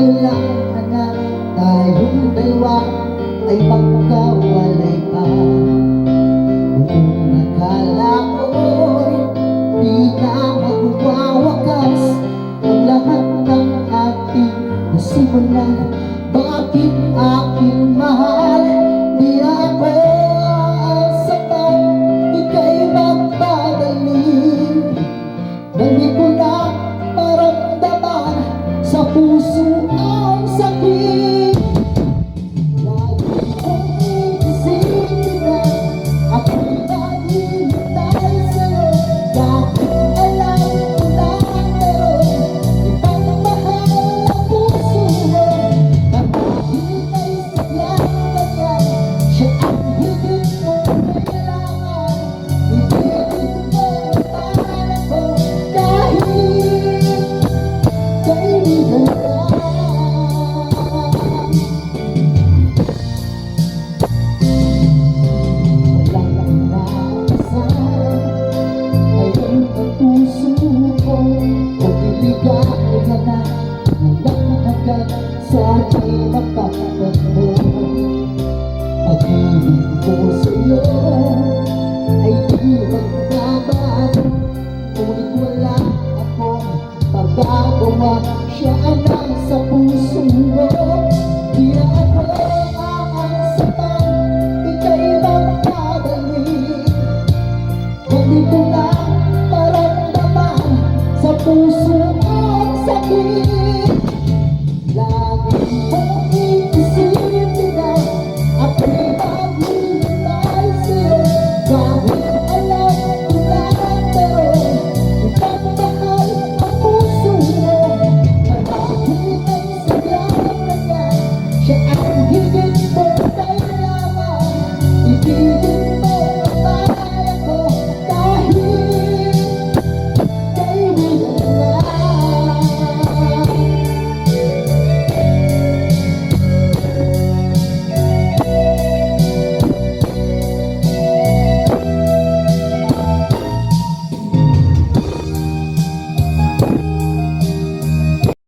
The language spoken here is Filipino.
kailangan na tayong dalawa ay magkawalay pa. Kung akala ko'y di na magwawakas ang lahat ng ating nasimulan, bakit aking mahal di ako aasapan? Ika'y magpadaling nang di ko na maramdaman sa puso ang sakit. Lagi kong iisipin na ako'y naghihintay sa'yo. Bakit alam ko na meron ibang mahal ang puso mo? Kapatid ay sadyang ganyan, siya ang higit mong kailangan. Ibigin mo ang pangalan ko kahit kailan lang. Walang inaasahan ngayon ang puso ko, pag-ibigay na walang hanggan, sana'y mapapagod mo. Pag-ibig ko sa'yo ay di magbabago, ngunit wala akong magagawa. Siya ang nasa puso mo, di na ako aasapan. Ika'y magpadaling kung di ko na maramdaman sa puso ang sakit. Lagi kong